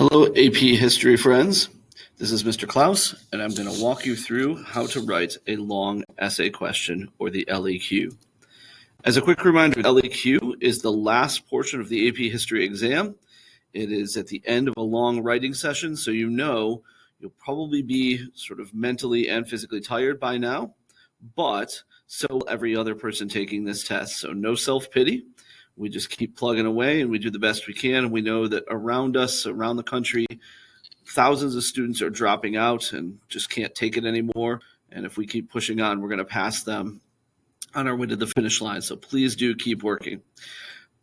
Hello, AP History friends. This is Mr. Claus, and I'm going to walk you through how to write a long essay question, or the LEQ. As a quick reminder, the LEQ is the last portion of the AP History exam. It is at the end of a long writing session, so you know you'll probably be sort of mentally and physically tired by now, but so will every other person taking this test, so no self-pity. We just keep plugging away and we do the best we can. And we know that around us, around the country, thousands of students are dropping out and just can't take it anymore. And if we keep pushing on, we're going to pass them on our way to the finish line. So please do keep working.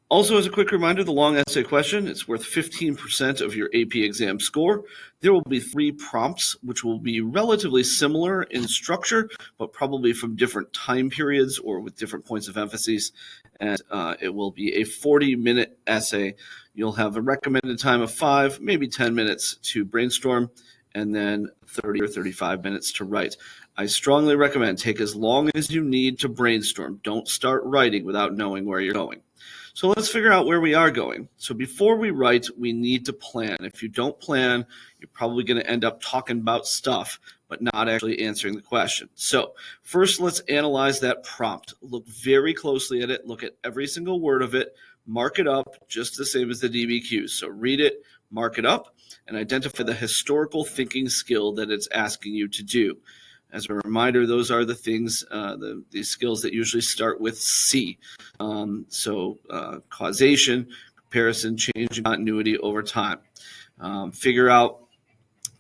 Also, as a quick reminder, the long essay question, it's worth 15% of your AP exam score. There will be 3 prompts, which will be relatively similar in structure, but probably from different time periods or with different points of emphasis. And it will be a 40-minute essay. You'll have a recommended time of 5, maybe 10 minutes to brainstorm, and then 30 or 35 minutes to write. I strongly recommend take as long as you need to brainstorm. Don't start writing without knowing where you're going. So let's figure out where we are going. So before we write, we need to plan. If you don't plan, you're probably going to end up talking about stuff, but not actually answering the question. So first, let's analyze that prompt. Look very closely at it. Look at every single word of it. Mark it up just the same as the DBQs. So read it, mark it up, and identify the historical thinking skill that it's asking you to do. As a reminder, those are the things, the skills that usually start with C. Causation, comparison, change, and continuity over time. Figure out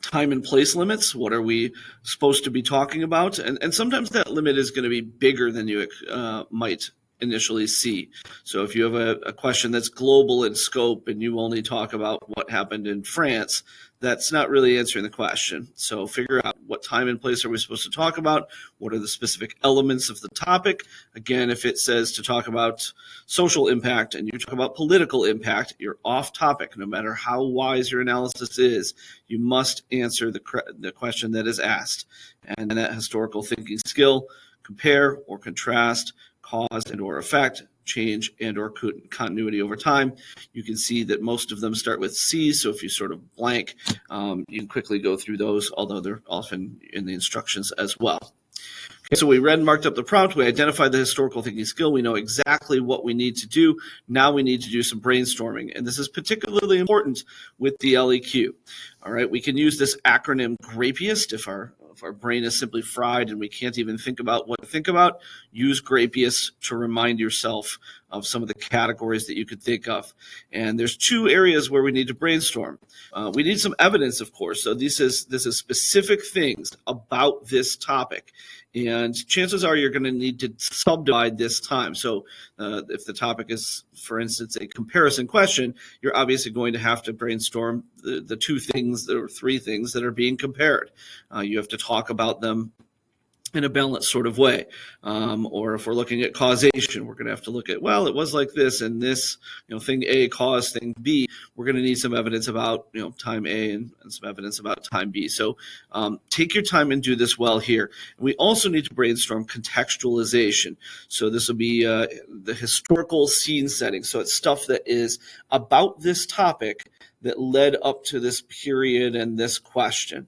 time and place limits. What are we supposed to be talking about? And sometimes that limit is going to be bigger than you might initially see. So if you have a question that's global in scope and you only talk about what happened in France, that's not really answering the question. So figure out what time and place are we supposed to talk about? What are the specific elements of the topic? Again, if it says to talk about social impact and you talk about political impact, you're off topic. No matter how wise your analysis is, you must answer the question that is asked. And that historical thinking skill, compare or contrast, cause and or effect, change and or continuity over time. You can see that most of them start with C, so if you sort of blank, you can quickly go through those, although they're often in the instructions as well. Okay, so we read and marked up the prompt. We identified the historical thinking skill. We know exactly what we need to do. Now we need to do some brainstorming, and this is particularly important with the LEQ. All right, we can use this acronym GRAPIEST if our brain is simply fried and we can't even think about what to think about. Use GRAPIEST to remind yourself of some of the categories that you could think of. And there's 2 areas where we need to brainstorm. We need some evidence, of course. So this is specific things about this topic. And chances are you're going to need to subdivide this time. So if the topic is, for instance, a comparison question, you're obviously going to have to brainstorm the 2 things or 3 things that are being compared. You have to talk about them in a balanced sort of way. Or if we're looking at causation, we're going to have to look at, well, it was like this and this, thing A caused thing B. We're going to need some evidence about, time A and some evidence about time B. So take your time and do this well here. We also need to brainstorm contextualization. So this will be the historical scene setting. So it's stuff that is about this topic that led up to this period and this question.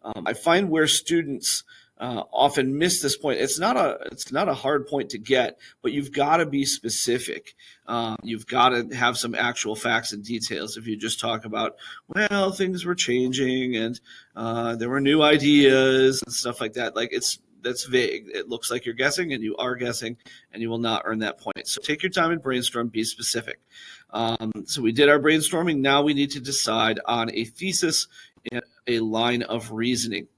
I find where students often miss this point. It's not a hard point to get, but you've got to be specific. You've got to have some actual facts and details. If you just talk about, well, things were changing and there were new ideas and stuff like that, that's vague. It looks like you're guessing, and you are guessing, and you will not earn that point. So take your time and brainstorm, be specific. So we did our brainstorming. Now we need to decide on a thesis and a line of reasoning.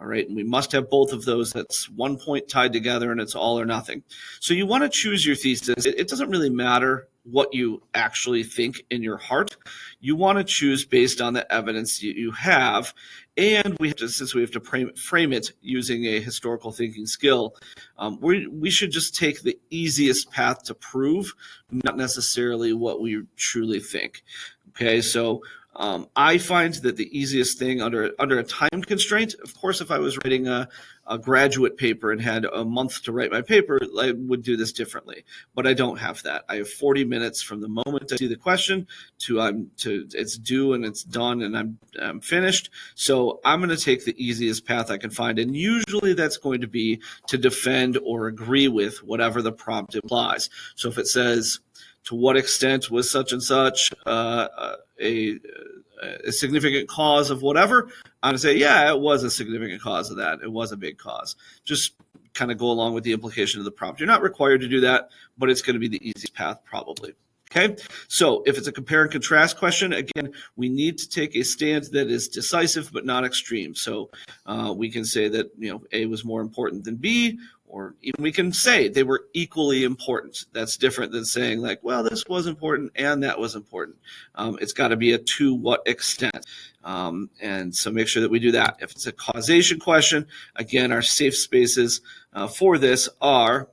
All right, and we must have both of those. That's one point tied together, and it's all or nothing. So you want to choose your thesis. It doesn't really matter what you actually think in your heart. You want to choose based on the evidence you have, and since we have to frame it using a historical thinking skill, we should just take the easiest path to prove, not necessarily what we truly think. Okay, so I find that the easiest thing under a time constraint, of course, if I was writing a a graduate paper and had a month to write my paper, I would do this differently. But I don't have that. I have 40 minutes from the moment I see the question to it's due and it's done and I'm finished. So I'm going to take the easiest path I can find, and usually that's going to be to defend or agree with whatever the prompt implies. So if it says, to what extent was such and such a significant cause of whatever, I'm going to say, yeah, it was a significant cause of that. It was a big cause. Just kind of go along with the implication of the prompt. You're not required to do that, but it's going to be the easiest path probably. Okay, so if it's a compare and contrast question, again, we need to take a stand that is decisive but not extreme. So we can say that A was more important than B, or even we can say they were equally important. That's different than saying like, well, this was important and that was important. It's got to be a to what extent. And so make sure that we do that. If it's a causation question, again, our safe spaces for this are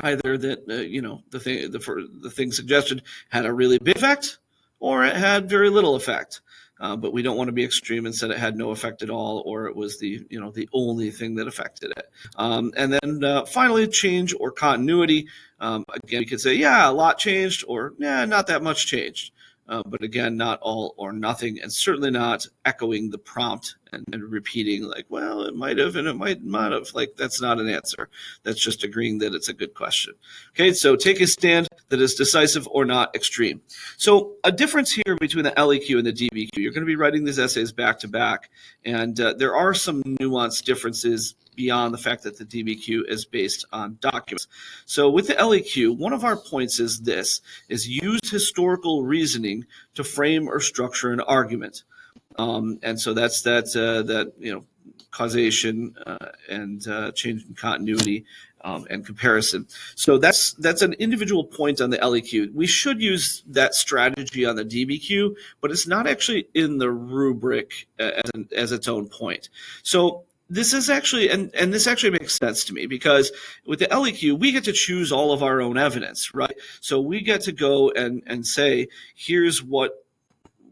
either that the thing suggested had a really big effect, or it had very little effect. But we don't want to be extreme and said it had no effect at all, or it was the only thing that affected it. And then finally, change or continuity. Again, we could say, yeah, a lot changed, or yeah, not that much changed. But again, not all or nothing, and certainly not echoing the prompt and repeating like, well, it might have and it might not have. Like, that's not an answer. That's just agreeing that it's a good question. Okay, so take a stand that is decisive or not extreme. So a difference here between the LEQ and the DBQ. You're going to be writing these essays back to back, and there are some nuanced differences beyond the fact that the DBQ is based on documents. So with the LEQ, one of our points is use historical reasoning to frame or structure an argument. And so that's causation and change in continuity and comparison. So that's an individual point on the LEQ. We should use that strategy on the DBQ, but it's not actually in the rubric as its own point. So this is actually, and this actually makes sense to me, because with the LEQ, we get to choose all of our own evidence, right? So we get to go and say, here's what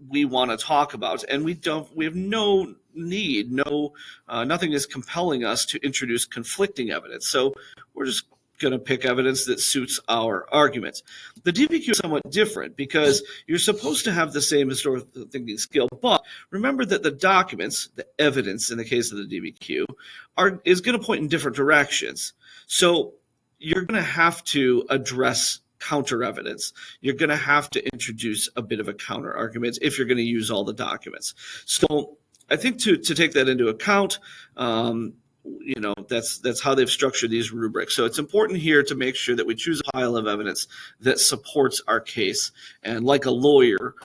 we want to talk about, and we have no need, nothing is compelling us to introduce conflicting evidence. So we're just going to pick evidence that suits our argument. The DBQ is somewhat different because you're supposed to have the same historical thinking skill, but remember that the documents, the evidence in the case of the DBQ, is going to point in different directions. So you're going to have to address counter evidence. You're going to have to introduce a bit of a counter argument if you're going to use all the documents. So I think to take that into account, that's how they've structured these rubrics. So it's important here to make sure that we choose a pile of evidence that supports our case. And like a lawyer,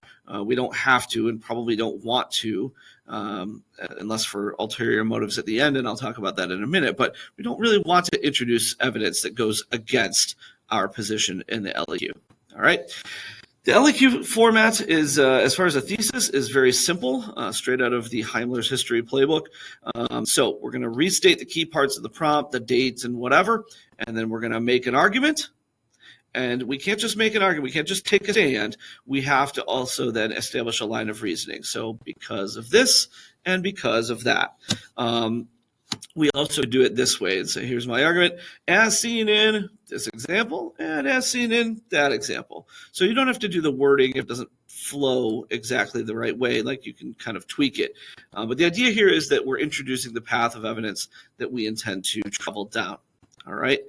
we don't have to and probably don't want to, unless for ulterior motives at the end, and I'll talk about that in a minute, but we don't really want to introduce evidence that goes against our position in the LEQ. All right. The LEQ format is, as far as a thesis, is very simple, straight out of the Heimler's History Playbook. So we're going to restate the key parts of the prompt, the dates and whatever, and then we're going to make an argument. And we can't just make an argument. We can't just take a stand. We have to also then establish a line of reasoning. So because of this and because of that. We also do it this way and say, here's my argument as seen in this example and as seen in that example. So you don't have to do the wording if it doesn't flow exactly the right way, like you can kind of tweak it. But the idea here is that we're introducing the path of evidence that we intend to travel down. All right.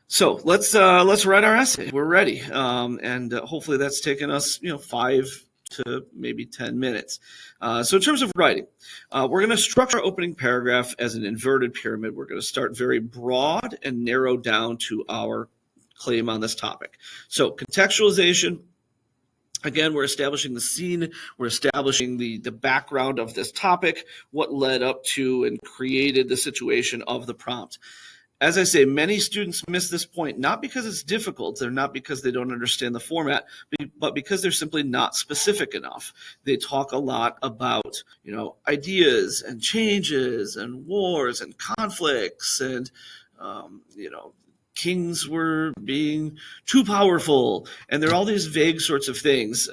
So let's write our essay. We're ready. And hopefully that's taken us, 5 to maybe 10 minutes. So in terms of writing, we're going to structure our opening paragraph as an inverted pyramid. We're going to start very broad and narrow down to our claim on this topic. So contextualization, again, we're establishing the scene. We're establishing the background of this topic, what led up to and created the situation of the prompt. As I say, many students miss this point, not because it's difficult or not because they don't understand the format, but because they're simply not specific enough. They talk a lot about, ideas and changes and wars and conflicts and, kings were being too powerful. And there are all these vague sorts of things.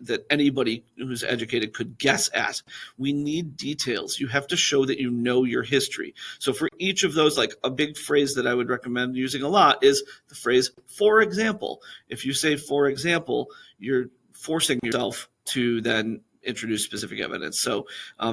that anybody who's educated could guess at. We need details. You have to show that you know your history. So for each of those, like a big phrase that I would recommend using a lot is the phrase, for example. If you say, for example, you're forcing yourself to then introduce specific evidence. So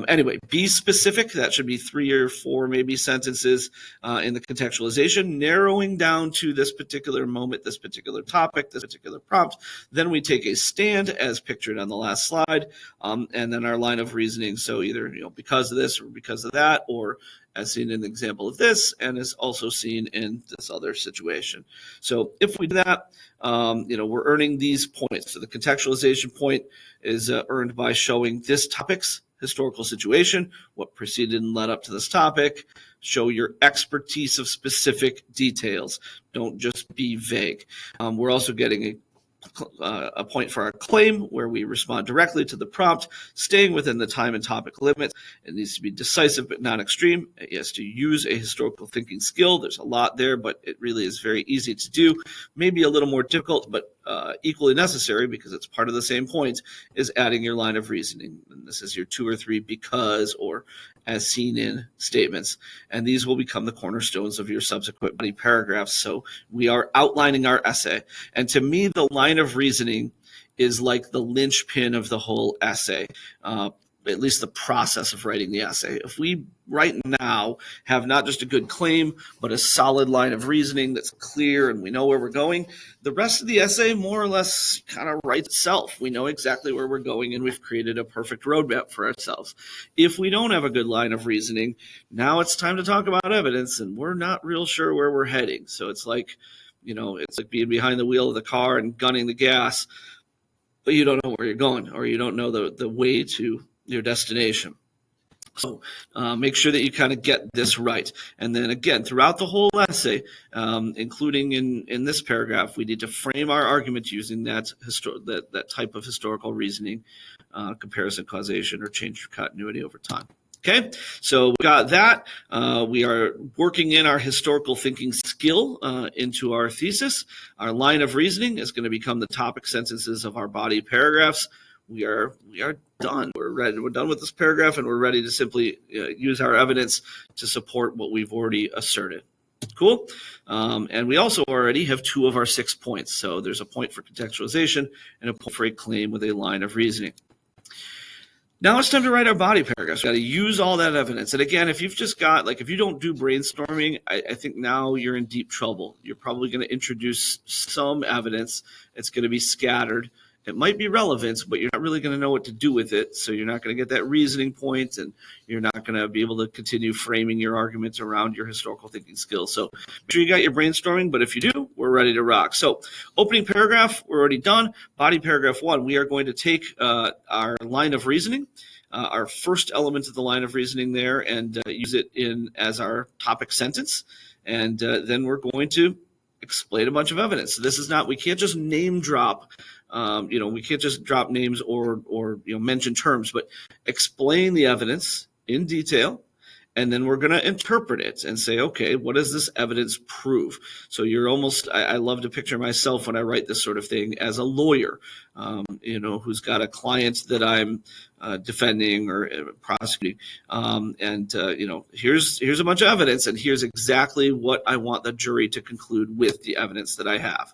anyway, be specific. That should be 3 or 4 maybe sentences in the contextualization, narrowing down to this particular moment, this particular topic, this particular prompt. Then we take a stand as pictured on the last slide, and then our line of reasoning. So either because of this or because of that, or as seen in the example of this, and is also seen in this other situation. So if we do that, we're earning these points. So the contextualization point is earned by showing this topic's historical situation, what preceded and led up to this topic. Show your expertise of specific details. Don't just be vague. We're also getting a point for our claim, where we respond directly to the prompt, staying within the time and topic limits. It needs to be decisive but not extreme. It has to use a historical thinking skill. There's a lot there, but it really is very easy to do. Maybe a little more difficult, but equally necessary, because it's part of the same point, is adding your line of reasoning. And this is your 2 or 3 because or as seen in statements. And these will become the cornerstones of your subsequent body paragraphs. So we are outlining our essay. And to me, the line of reasoning is like the linchpin of the whole essay, at least the process of writing the essay. If we right now have not just a good claim, but a solid line of reasoning that's clear and we know where we're going, the rest of the essay more or less kind of writes itself. We know exactly where we're going, and we've created a perfect roadmap for ourselves. If we don't have a good line of reasoning, now it's time to talk about evidence, and we're not real sure where we're heading. So it's like, it's like being behind the wheel of the car and gunning the gas, but you don't know where you're going, or you don't know the way to your destination. So make sure that you kind of get this right. And then again, throughout the whole essay, including in this paragraph, we need to frame our argument using that type of historical reasoning, comparison, causation, or change or continuity over time. Okay, so we got that. We are working in our historical thinking skill into our thesis. Our line of reasoning is going to become the topic sentences of our body paragraphs. We are done. We're ready. We're done with this paragraph, and we're ready to simply use our evidence to support what we've already asserted. Cool. And we also already have 2 of our 6 points. So there's a point for contextualization and a point for a claim with a line of reasoning. Now it's time to write our body paragraphs. We've got to use all that evidence. And again, if you've just got, if you don't do brainstorming, I think now you're in deep trouble. You're probably going to introduce some evidence. It's going to be scattered. It might be relevant, but you're not really going to know what to do with it. So you're not going to get that reasoning point, and you're not going to be able to continue framing your arguments around your historical thinking skills. So make sure you got your brainstorming, but if you do, we're ready to rock. So opening paragraph, we're already done. Body paragraph 1, we are going to take our line of reasoning, our first element of the line of reasoning there, and use it as our topic sentence. And then we're going to explain a bunch of evidence. So this is not, we can't just name drop. We can't just drop names or mention terms, but explain the evidence in detail, and then we're going to interpret it and say, okay, what does this evidence prove? So you're almost, I love to picture myself when I write this sort of thing as a lawyer, who's got a client that I'm defending or prosecuting, here's a bunch of evidence, and here's exactly what I want the jury to conclude with the evidence that I have.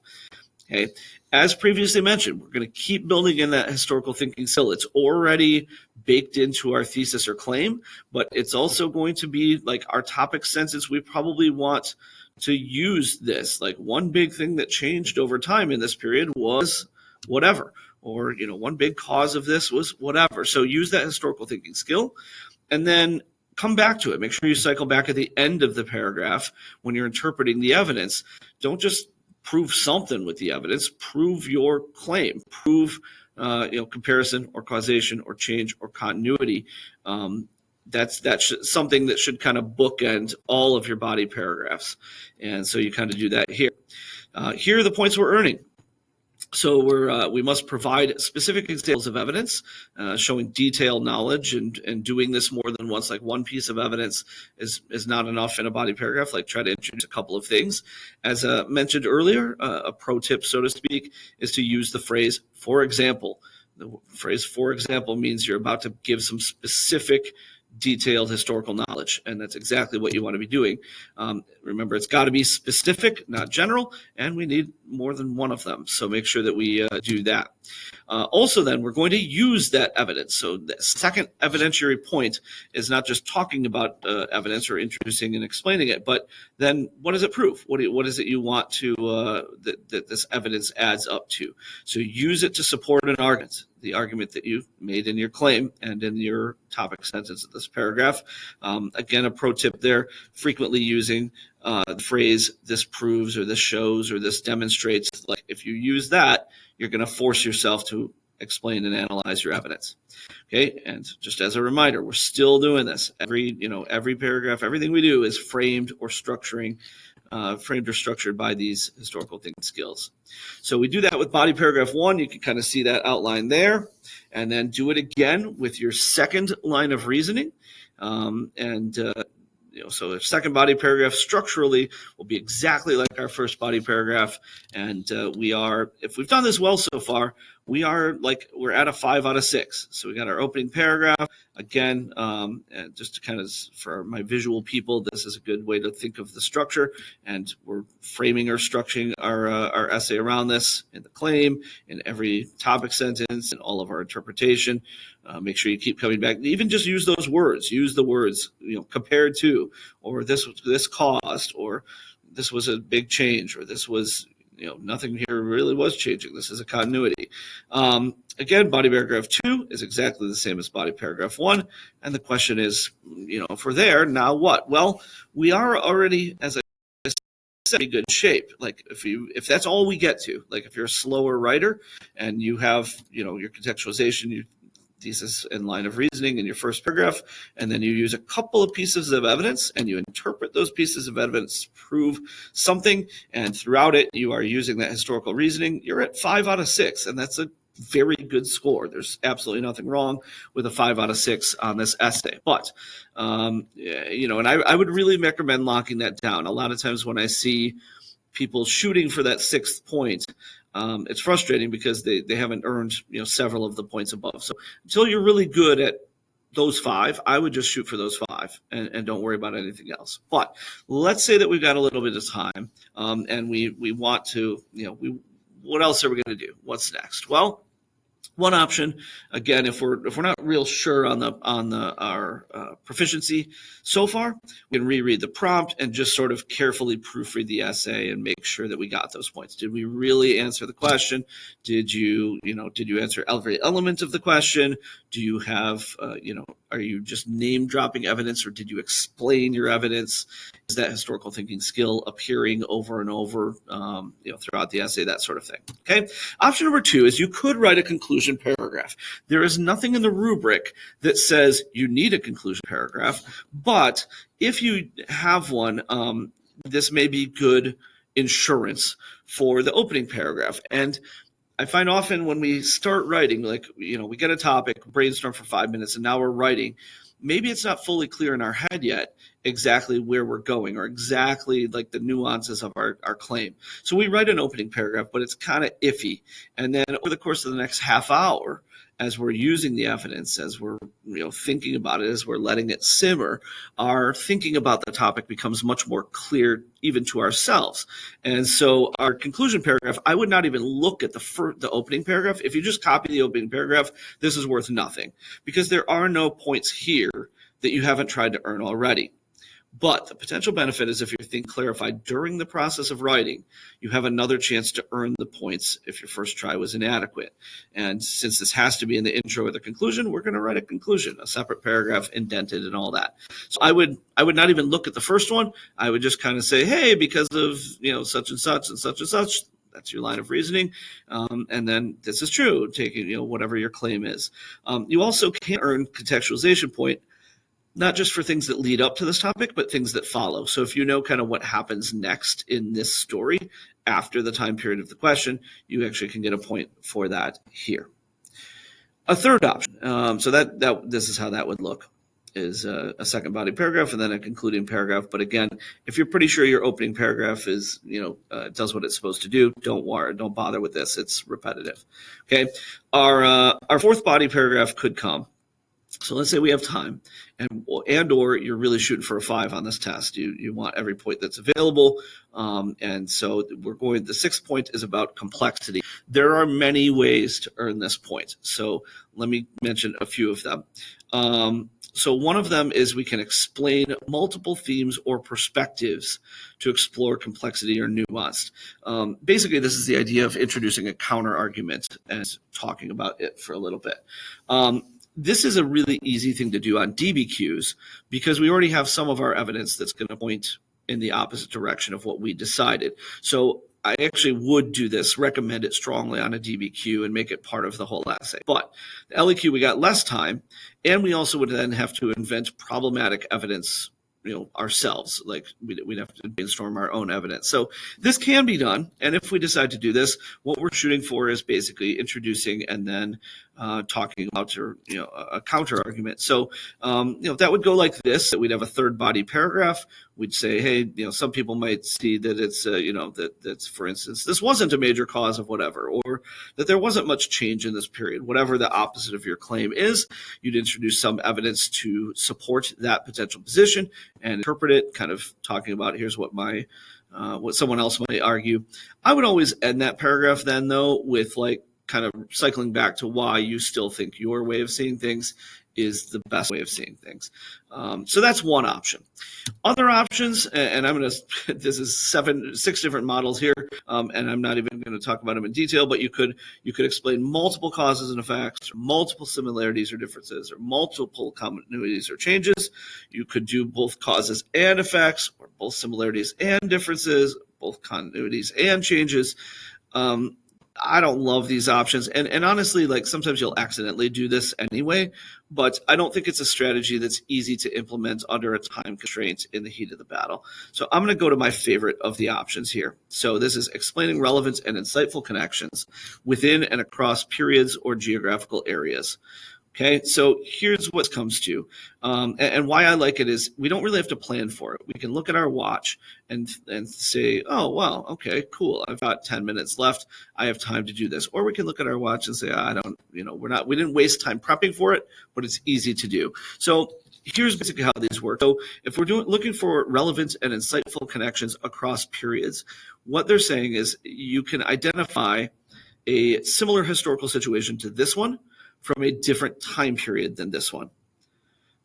Okay. As previously mentioned, we're going to keep building in that historical thinking skill. It's already baked into our thesis or claim, but it's also going to be like our topic sentence. We probably want to use this. Like, one big thing that changed over time in this period was whatever, or, one big cause of this was whatever. So use that historical thinking skill, and then come back to it. Make sure you cycle back at the end of the paragraph when you're interpreting the evidence. Don't just prove something with the evidence. Prove your claim. Prove, comparison or causation or change or continuity. That's something that should kind of bookend all of your body paragraphs. And so you kind of do that here. Here are the points we're earning. So we must provide specific examples of evidence, showing detailed knowledge, and doing this more than once. Like, one piece of evidence is not enough in a body paragraph. Like, try to introduce a couple of things. As mentioned earlier, a pro tip, so to speak, is to use the phrase, for example. The phrase "for example" means you're about to give some specific, detailed historical knowledge, and that's exactly what you want to be doing. Remember, it's got to be specific, not general, and we need more than one of them, so make sure that we do that. Also, then, we're going to use that evidence. So the second evidentiary point is not just talking about evidence or introducing and explaining it, but then what does it prove? What is it you want to that this evidence adds up to? So use it to support an argument, the argument that you made in your claim and in your topic sentence of this paragraph. Again, a pro tip there, frequently using the phrase "this proves" or "this shows" or "this demonstrates." Like, if you use that, you're going to force yourself to explain and analyze your evidence. Okay, and just as a reminder, we're still doing this. Every paragraph, everything we do is framed or structured by these historical thinking skills. So we do that with body paragraph 1. You can kind of see that outline there, and then do it again with your second line of reasoning. So the second body paragraph structurally will be exactly like our first body paragraph. And if we've done this well so far, we're at a 5 out of 6. So we got our opening paragraph. Again, and just to kind of, for my visual people, this is a good way to think of the structure. And we're framing or structuring our essay around this in the claim, in every topic sentence, in all of our interpretation. Make sure you keep coming back. Even just use those words. Use the words, compared to, or this caused, or this was a big change, or this was, nothing here really was changing. This is a continuity. Again, body paragraph 2 is exactly the same as body paragraph 1. And the question is, if we're there, now what? Well, we are already, as I said, in good shape. Like, if that's all we get to, like if you're a slower writer and you have, your contextualization, your thesis and line of reasoning in your first paragraph, and then you use a couple of pieces of evidence and you interpret those pieces of evidence to prove something, and throughout it you are using that historical reasoning, you're at 5 out of 6, and that's a very good score. There's absolutely nothing wrong with a 5 out of 6 on this essay. But, and I would really recommend locking that down. A lot of times when I see people shooting for that 6th point, it's frustrating because they haven't earned several of the points above. So until you're really good at those 5, I would just shoot for those 5 and don't worry about anything else. But let's say that we've got a little bit of time, and we want to, what else are we going to do? What's next? Well, one option, again, if we're not real sure on our proficiency so far, we can reread the prompt and just sort of carefully proofread the essay and make sure that we got those points. Did we really answer the question? Did you answer every element of the question? Do you have, are you just name dropping evidence, or did you explain your evidence? Is that historical thinking skill appearing over and over, throughout the essay, that sort of thing? Okay. Option number 2 is you could write a conclusion paragraph. There is nothing in the rubric that says you need a conclusion paragraph, but if you have one, this may be good insurance for the opening paragraph. And I find often when we start writing, like, we get a topic, brainstorm for 5 minutes, and now we're writing, maybe it's not fully clear in our head yet exactly where we're going, or exactly like the nuances of our claim. So we write an opening paragraph, but it's kind of iffy. And then over the course of the next half hour, as we're using the evidence, as we're thinking about it, as we're letting it simmer, our thinking about the topic becomes much more clear even to ourselves. And so our conclusion paragraph, I would not even look at the opening paragraph. If you just copy the opening paragraph, this is worth nothing, because there are no points here that you haven't tried to earn already. But the potential benefit is if your thing clarified during the process of writing, you have another chance to earn the points if your first try was inadequate. And since this has to be in the intro or the conclusion, we're going to write a conclusion, a separate paragraph, indented and all that. So I would not even look at the first one. I would just kind of say, hey, because of such and such and such and such. That's your line of reasoning. And then this is true, taking whatever your claim is. You also can earn contextualization point, not just for things that lead up to this topic, but things that follow. So if you know kind of what happens next in this story after the time period of the question, you actually can get a point for that here. A third option. So that this is how that would look. is a second body paragraph and then a concluding paragraph. But again, if you're pretty sure your opening paragraph is, does what it's supposed to do, don't bother with this. It's repetitive. Okay. Our fourth body paragraph could come. So let's say we have time and or you're really shooting for a 5 on this test. You want every point that's available. And so the sixth point is about complexity. There are many ways to earn this point. So let me mention a few of them. So one of them is we can explain multiple themes or perspectives to explore complexity or nuance. Basically, this is the idea of introducing a counter argument and talking about it for a little bit. This is a really easy thing to do on DBQs because we already have some of our evidence that's going to point in the opposite direction of what we decided. So I actually would do this, recommend it strongly on a DBQ and make it part of the whole essay. But the LEQ, we got less time, and we also would then have to invent problematic evidence ourselves. Like we'd have to brainstorm our own evidence. So this can be done. And if we decide to do this, what we're shooting for is basically introducing and then talking about a counter argument. So, that would go like this, that we'd have a third body paragraph. We'd say, hey, some people might see that it's, that's, for instance, this wasn't a major cause of whatever, or that there wasn't much change in this period. Whatever the opposite of your claim is, you'd introduce some evidence to support that potential position and interpret it, kind of talking about here's what what someone else might argue. I would always end that paragraph then, though, with kind of cycling back to why you still think your way of seeing things is the best way of seeing things. So that's one option. Other options, and this is 6 different models here, and I'm not even going to talk about them in detail, but you could explain multiple causes and effects, or multiple similarities or differences, or multiple continuities or changes. You could do both causes and effects, or both similarities and differences, both continuities and changes. I don't love these options. And honestly, sometimes you'll accidentally do this anyway, but I don't think it's a strategy that's easy to implement under a time constraint in the heat of the battle. So I'm going to go to my favorite of the options here. So this is explaining relevant and insightful connections within and across periods or geographical areas. Okay, so here's what it comes to. And why I like it is we don't really have to plan for it. We can look at our watch and say, oh, wow, okay, cool. I've got 10 minutes left. I have time to do this. Or we can look at our watch and say, we didn't waste time prepping for it, but it's easy to do. So here's basically how these work. So if we're looking for relevant and insightful connections across periods, what they're saying is you can identify a similar historical situation to this one from a different time period than this one.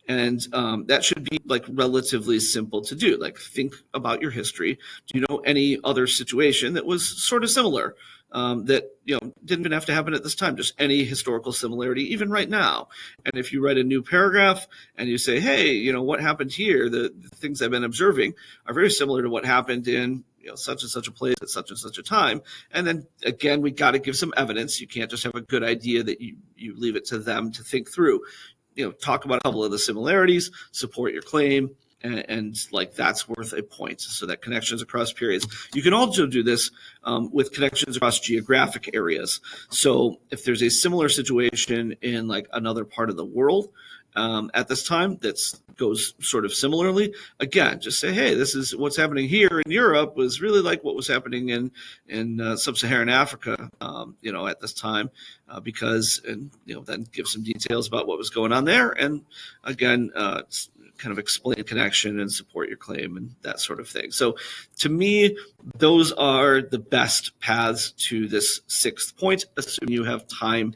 And that should be relatively simple to do. Think about your history. Do you know any other situation that was sort of similar that didn't even have to happen at this time? Just any historical similarity, even right now. And if you write a new paragraph and you say, hey, what happened here? The things I've been observing are very similar to what happened in such and such a place at such and such a time. And then again, we got to give some evidence. You can't just have a good idea that you leave it to them to think through. Talk about a couple of the similarities, support your claim, and that's worth a point. So that connections across periods. You can also do this with connections across geographic areas. So if there's a similar situation in another part of the world at this time that goes sort of similarly, again, just say, hey, this is what's happening here in Europe was really like what was happening in sub-Saharan Africa, at this time, then give some details about what was going on there. And again, kind of explain connection and support your claim and that sort of thing. So to me, those are the best paths to this sixth point, assuming you have time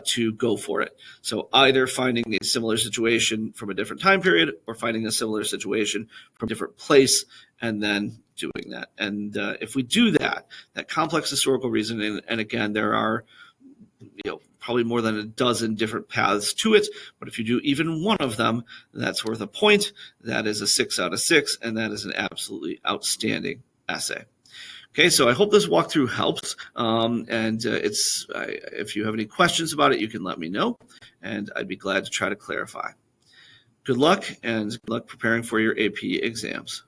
to go for it. So either finding a similar situation from a different time period or finding a similar situation from a different place and then doing that. And if we do that complex historical reasoning, and again, there are probably more than a dozen different paths to it. But if you do even one of them, that's worth a point. That is a 6 out of 6, and that is an absolutely outstanding essay. Okay, so I hope this walkthrough helps. If you have any questions about it, you can let me know, and I'd be glad to try to clarify. Good luck, and good luck preparing for your AP exams.